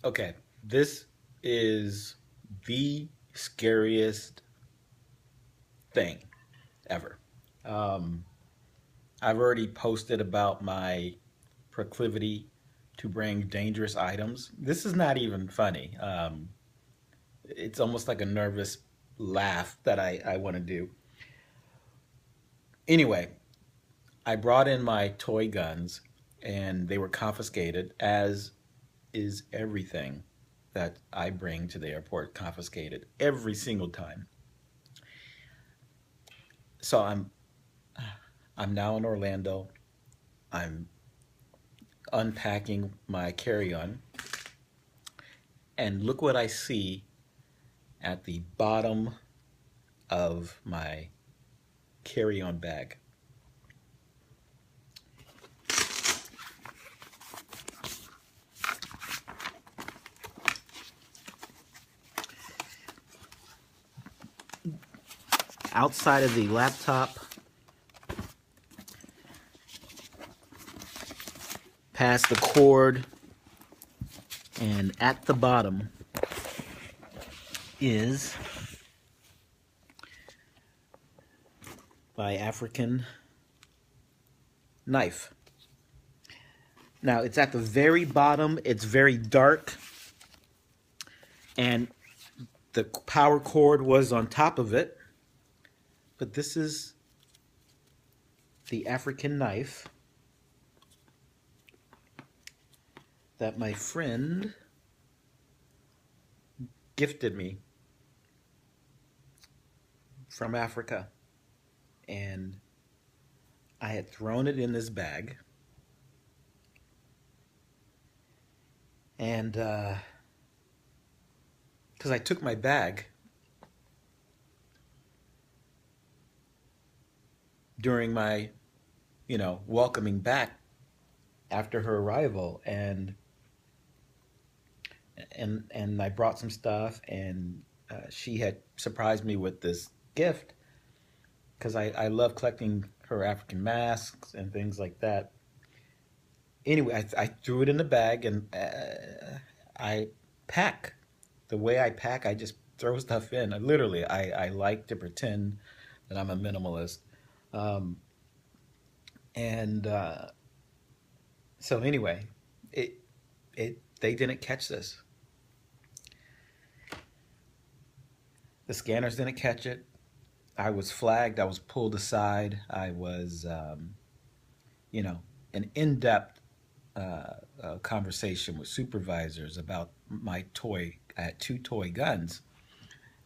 Okay, this is the scariest thing ever. Um, I've already posted about my proclivity to bring dangerous items. This is not even funny. It's almost like a nervous laugh that I want to do. Anyway, I brought in my toy guns and they were confiscated, as is everything that I bring to the airport confiscated every single time. So I'm now in Orlando. I'm unpacking my carry-on, and look what I see at the bottom of my carry-on bag. Outside of the laptop, past the cord, and at the bottom is my African knife. Now it's at the very bottom, it's very dark, and the power cord was on top of it. But this is the African knife that my friend gifted me from Africa. And I had thrown it in this bag. And because I took my bag during my, welcoming back after her arrival, and I brought some stuff, and she had surprised me with this gift because I love collecting her African masks and things like that. Anyway, I threw it in the bag, and I pack. The way I pack, I just throw stuff in. Literally, I like to pretend that I'm a minimalist. Um, and so anyway, it they didn't catch this. The scanners didn't catch it. I was flagged. I was pulled aside. I was, you know, an in-depth conversation with supervisors about my toy. I had two toy guns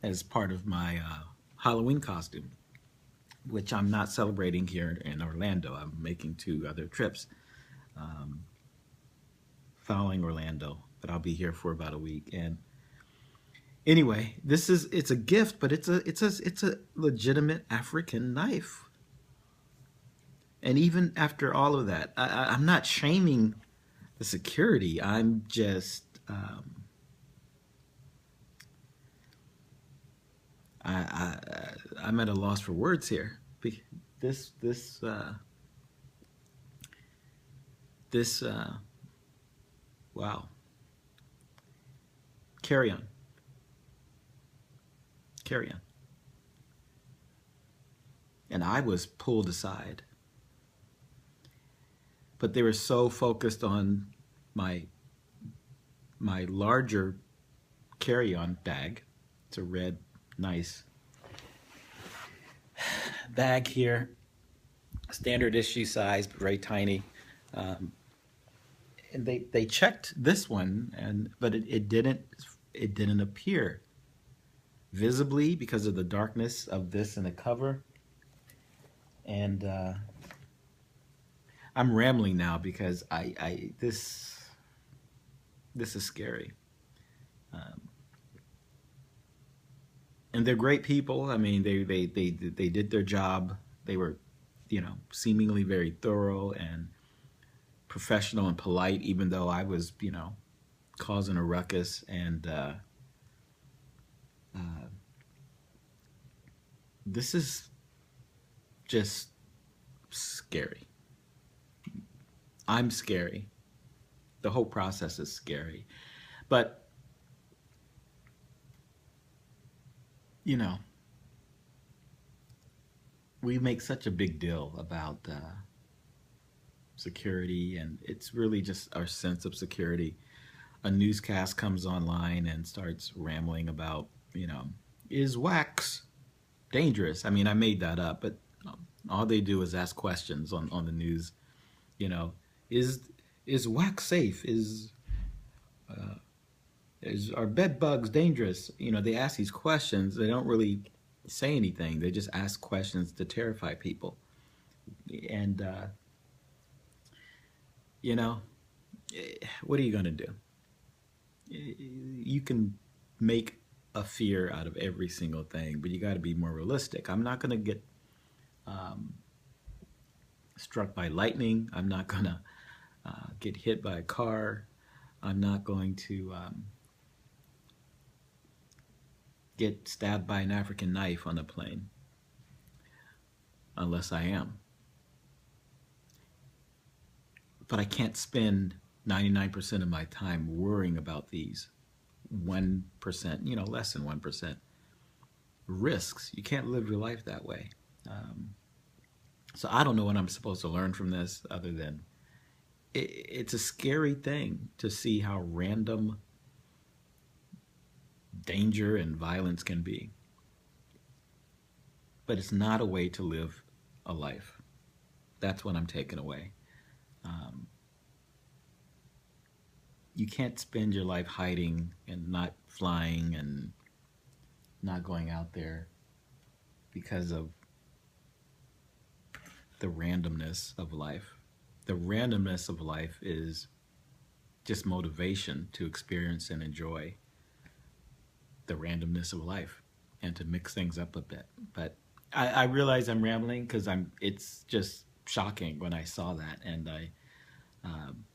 as part of my Halloween costume, which I'm not celebrating here in Orlando. I'm making two other trips um, following Orlando, but I'll be here for about a week. And anyway, it's a gift, but it's a legitimate African knife. And even after all of that, I'm not shaming the security. I'm just I I'm at a loss for words here. This this uh, this wow. Carry on, carry on. And I was pulled aside, but they were so focused on my my larger carry-on bag. It's a red, nice bag here, standard issue size, but very tiny. Um, and they checked this one, but it didn't appear visibly because of the darkness of this and the cover. And I'm rambling now because I this is scary. Um, and they're great people. I mean, they did their job. They were, seemingly very thorough and professional and polite, even though I was, causing a ruckus. And uh, this is just scary. I'm scary. The whole process is scary. But, you know, we make such a big deal about security, and it's really just our sense of security. A newscast comes online and starts rambling about, you know, is wax dangerous? I mean, I made that up, but all they do is ask questions on the news. You know, is is wax safe? Is are bed bugs dangerous? You know, they ask these questions. They don't really say anything. They just ask questions to terrify people. And you know, what are you gonna do? You can make a fear out of every single thing, but you got to be more realistic. I'm not gonna get struck by lightning. I'm not gonna get hit by a car. I'm not going to get stabbed by an African knife on a plane unless I am. But I can't spend 99% of my time worrying about these 1%, you know, less than 1% risks. You can't live your life that way. Um, so I don't know what I'm supposed to learn from this other than it's a scary thing to see how random danger and violence can be. But it's not a way to live a life. That's what I'm taking away. Um, you can't spend your life hiding and not flying and not going out there because of the randomness of life. The randomness of life is just motivation to experience and enjoy the randomness of life and to mix things up a bit. But I realize I'm rambling because it's just shocking when I saw that. And um,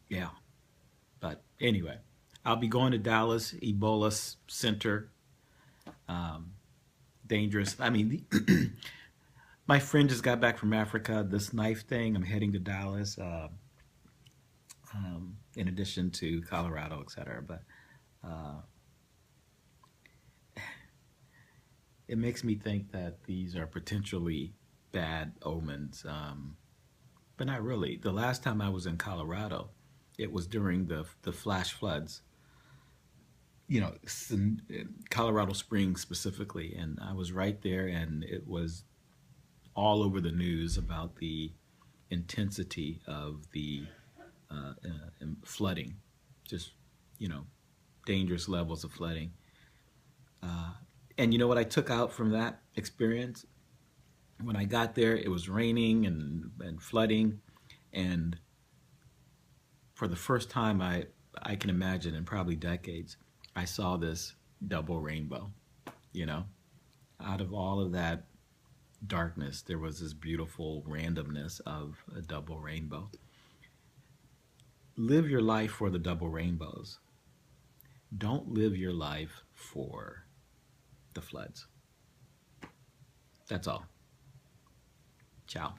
yeah. But anyway, I'll be going to Dallas, Ebola Center. Um, Dangerous. I mean, my friend just got back from Africa. This knife thing. I'm heading to Dallas. In addition to Colorado, etc. But uh, it makes me think that these are potentially bad omens, but not really. The last time I was in Colorado, it was during the flash floods. You know, Colorado Springs specifically, and I was right there, and it was all over the news about the intensity of the flooding, just you know, dangerous levels of flooding. Uh, and you know what I took out from that experience? When I got there, it was raining and flooding, and for the first time I can imagine in probably decades, I saw this double rainbow. You know, out of all of that darkness, there was this beautiful randomness of a double rainbow. Live your life for the double rainbows. Don't live your life for the floods. That's all. Ciao.